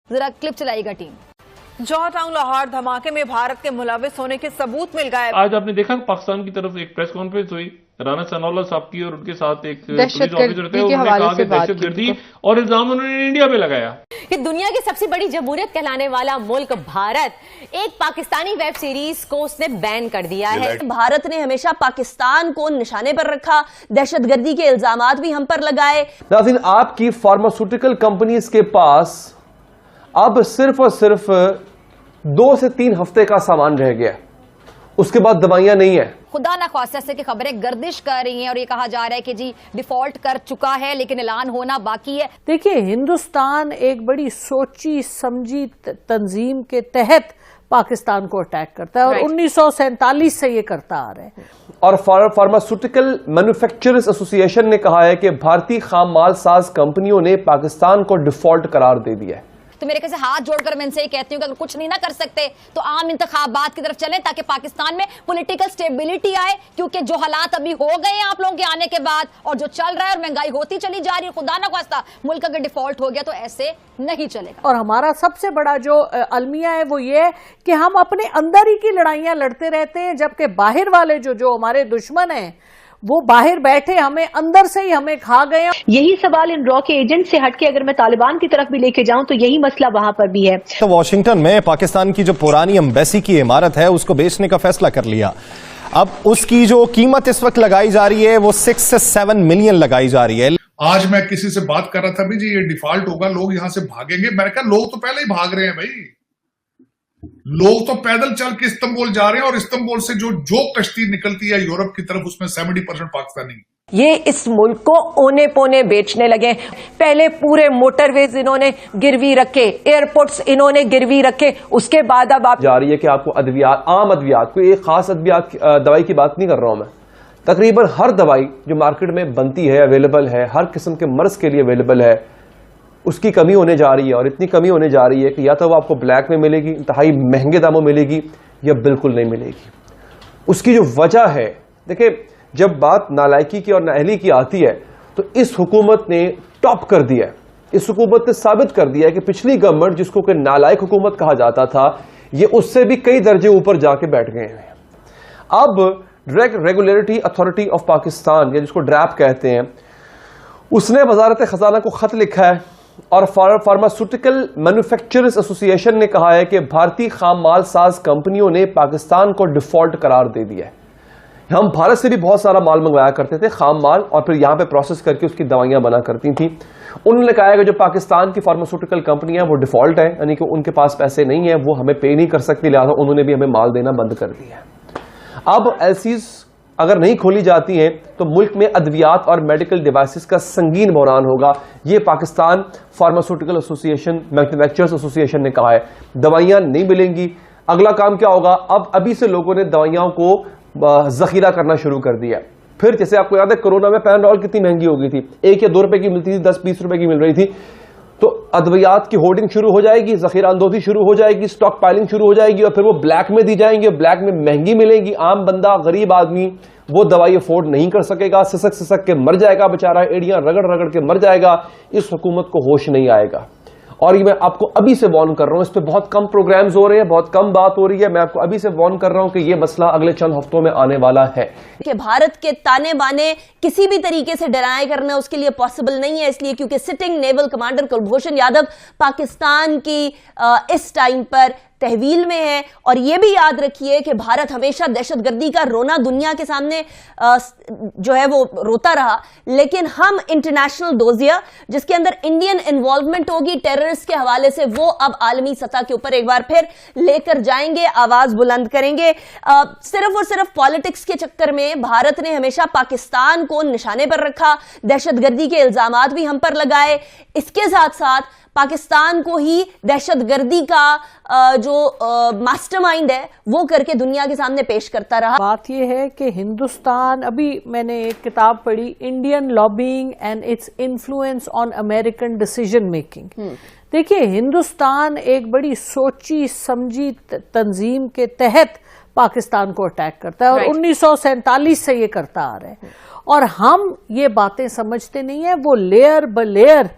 ذرا کلپ چلائے گا ٹیم۔ جوہر ٹاؤن لاہور دھماکے میں بھارت کے ملوث ہونے کے ثبوت مل گئے۔ آج آپ نے دیکھا پاکستان کی طرف ایک پریس کانفرنس ہوئی رانا ثناءاللہ صاحب کی، اور ان کے ساتھ ایک پولیس آفیسر تھے، انہوں نے کہا کہ دہشت گردی اور الزام انہوں نے انڈیا پہ لگایا۔ کہ دنیا کی سب سے بڑی جمہوریت کہلانے والا ملک بھارت ایک پاکستانی ویب سیریز کو اس نے بین کر دیا ہے۔ بھارت نے ہمیشہ پاکستان کو نشانے پر رکھا، دہشت گردی کے الزامات بھی ہم پر لگائے۔ ناظرین، آپ کی فارماسیوٹیکل کمپنیز کے پاس اب صرف اور صرف 2 سے 3 ہفتے کا سامان رہ گیا، اس کے بعد دوائیاں نہیں ہیں۔ خدا نخواستہ سے کہ خبریں گردش کر رہی ہیں اور یہ کہا جا رہا ہے کہ جی ڈیفالٹ کر چکا ہے لیکن اعلان ہونا باقی ہے۔ دیکھیے، ہندوستان ایک بڑی سوچی سمجھی تنظیم کے تحت پاکستان کو اٹیک کرتا ہے اور 1947 سے یہ کرتا آ رہا ہے۔ اور فارماسیوٹیکل مینوفیکچررز ایسوسی ایشن نے کہا ہے کہ بھارتی خام مال ساز کمپنیوں نے پاکستان کو ڈیفالٹ قرار دے دیا ہے۔ تو میرے کیسے ہاتھ جوڑ کر میں ان سے یہ کہتی ہوں کہ اگر کچھ نہیں نہ کر سکتے تو عام انتخابات کی طرف چلیں تاکہ پاکستان میں پولیٹیکل سٹیبلٹی آئے، کیونکہ جو حالات ابھی ہو گئے ہیں آپ لوگوں کے آنے کے بعد اور جو چل رہا ہے اور مہنگائی ہوتی چلی جا رہی ہے، خدا نہ خواستہ ملک اگر ڈیفالٹ ہو گیا تو ایسے نہیں چلے گا۔ اور ہمارا سب سے بڑا جو المیہ ہے وہ یہ ہے کہ ہم اپنے اندر ہی کی لڑائیاں لڑتے رہتے ہیں، جبکہ باہر والے جو ہمارے دشمن ہیں وہ باہر بیٹھے ہمیں اندر سے ہی ہمیں کھا گئے۔ یہی سوال ان را کے ایجنٹ سے ہٹ کے اگر میں طالبان کی طرف بھی لے کے جاؤں تو یہی مسئلہ وہاں پر بھی ہے۔ تو واشنگٹن میں پاکستان کی جو پرانی ایمبیسی کی عمارت ہے اس کو بیچنے کا فیصلہ کر لیا۔ اب اس کی جو قیمت اس وقت لگائی جا رہی ہے وہ 6 سے 7 ملین لگائی جا رہی ہے۔ آج میں کسی سے بات کر رہا تھا بھی جی یہ ڈیفالٹ ہوگا، لوگ یہاں سے بھاگیں گے۔ میں نے کہا لوگ تو پہلے ہی بھاگ رہے ہیں بھائی، لوگ تو پیدل چل کے استنبول جا رہے ہیں، اور استنبول سے جو کشتی نکلتی ہے یورپ کی طرف اس میں 70% پاکستانی۔ یہ اس ملک کو اونے پونے بیچنے لگے۔ پہلے پورے موٹر ویز انہوں نے گروی رکھے، ایئرپورٹس انہوں نے گروی رکھے، اس کے بعد اب آپ جا رہی ہے کہ آپ کو ادویات، عام ادویات، کوئی ایک خاص ادویات دوائی کی بات نہیں کر رہا ہوں میں، تقریباً ہر دوائی جو مارکیٹ میں بنتی ہے، اویلیبل ہے، ہر قسم کے مرض کے لیے اویلیبل ہے، اس کی کمی ہونے جا رہی ہے۔ اور اتنی کمی ہونے جا رہی ہے کہ یا تو وہ آپ کو بلیک میں ملے گی، انتہائی مہنگے داموں ملے گی، یا بالکل نہیں ملے گی۔ اس کی جو وجہ ہے، دیکھیں جب بات نالائکی کی اور نااہلی کی آتی ہے تو اس حکومت نے ٹاپ کر دیا ہے، اس حکومت نے ثابت کر دیا ہے کہ پچھلی گورنمنٹ جس کو کہ نالائک حکومت کہا جاتا تھا، یہ اس سے بھی کئی درجے اوپر جا کے بیٹھ گئے ہیں۔ اب drug regulatory authority of Pakistan, یا جس کو ڈریپ کہتے ہیں، اس نے وزارت خزانہ کو خط لکھا ہے اور فارماسیوٹیکل مینوفیکچررز ایسوسی ایشن نے کہا ہے کہ بھارتی خام مال ساز کمپنیوں نے پاکستان کو ڈیفالٹ قرار دے دیا ہے۔ ہم بھارت سے بھی بہت سارا مال منگوایا کرتے تھے، خام مال، اور پھر یہاں پہ پروسیس کر کے اس کی دوائیاں بنا کرتی تھیں۔ انہوں نے کہا ہے کہ جو پاکستان کی فارماسیوٹیکل کمپنیاں وہ ڈیفالٹ ہیں، یعنی کہ ان کے پاس پیسے نہیں ہیں، وہ ہمیں پے نہیں کر سکتی، لہٰذا انہوں نے بھی ہمیں مال دینا بند کر دیا ہے۔ اب ایلسیز اگر نہیں کھولی جاتی ہیں تو ملک میں ادویات اور میڈیکل ڈیوائسز کا سنگین بحران ہوگا، یہ پاکستان فارماسیوٹیکل ایسوسی ایشن، مینوفیکچررز ایسوسی ایشن نے کہا ہے۔ دوائیاں نہیں ملیں گی، اگلا کام کیا ہوگا؟ ابھی سے لوگوں نے دوائیوں کو ذخیرہ کرنا شروع کر دیا۔ پھر جیسے آپ کو یاد ہے کورونا میں پیناڈول کتنی مہنگی ہو گئی تھی، 1 یا 2 روپے کی ملتی تھی، 10-20 روپے کی مل رہی تھی، تو ادویات کی ہولڈنگ شروع ہو جائے گی، ذخیرہ اندوزی شروع ہو جائے گی، سٹاک پائلنگ شروع ہو جائے گی، اور پھر وہ بلیک میں دی جائیں گی، اور بلیک میں مہنگی ملیں گی۔ عام بندہ، غریب آدمی وہ دوائی افورڈ نہیں کر سکے گا، سسک کے مر جائے گا بیچارہ، ایڑیاں رگڑ رگڑ کے مر جائے گا۔ اس حکومت کو ہوش نہیں آئے گا، اور یہ میں آپ کو ابھی سے وارن کر رہا ہوں۔ اس پہ بہت کم پروگرامز ہو رہے ہیں، بہت کم بات ہو رہی ہے، میں آپ کو ابھی سے وارن کر رہا ہوں کہ یہ مسئلہ اگلے چند ہفتوں میں آنے والا ہے۔ کہ بھارت کے تانے بانے کسی بھی طریقے سے ڈرائے کرنا اس کے لیے پاسبل نہیں ہے، اس لیے کیونکہ سٹنگ نیول کمانڈر کلبھوشن یادو پاکستان کی اس ٹائم پر تحویل میں ہے۔ اور یہ بھی یاد رکھیے کہ بھارت ہمیشہ دہشت گردی کا رونا دنیا کے سامنے جو ہے وہ روتا رہا، لیکن ہم انٹرنیشنل دوزیہ جس کے اندر انڈین انوالومنٹ ہوگی ٹیررسٹ کے حوالے سے، وہ اب عالمی سطح کے اوپر ایک بار پھر لے کر جائیں گے، آواز بلند کریں گے۔ صرف اور صرف پالیٹکس کے چکر میں بھارت نے ہمیشہ پاکستان کو نشانے پر رکھا، دہشت گردی کے الزامات بھی ہم پر لگائے، اس کے ساتھ ساتھ پاکستان کو ہی دہشت گردی کا جو ماسٹر مائنڈ ہے وہ کر کے دنیا کے سامنے پیش کرتا رہا۔ بات یہ ہے کہ ہندوستان، ابھی میں نے ایک کتاب پڑھی، Indian lobbying and its influence on American decision making. دیکھیے، ہندوستان ایک بڑی سوچی سمجھی تنظیم کے تحت پاکستان کو اٹیک کرتا ہے، اور 1947 سے یہ کرتا آ رہا ہے، اور ہم یہ باتیں سمجھتے نہیں ہیں۔ وہ لیئر بلیئر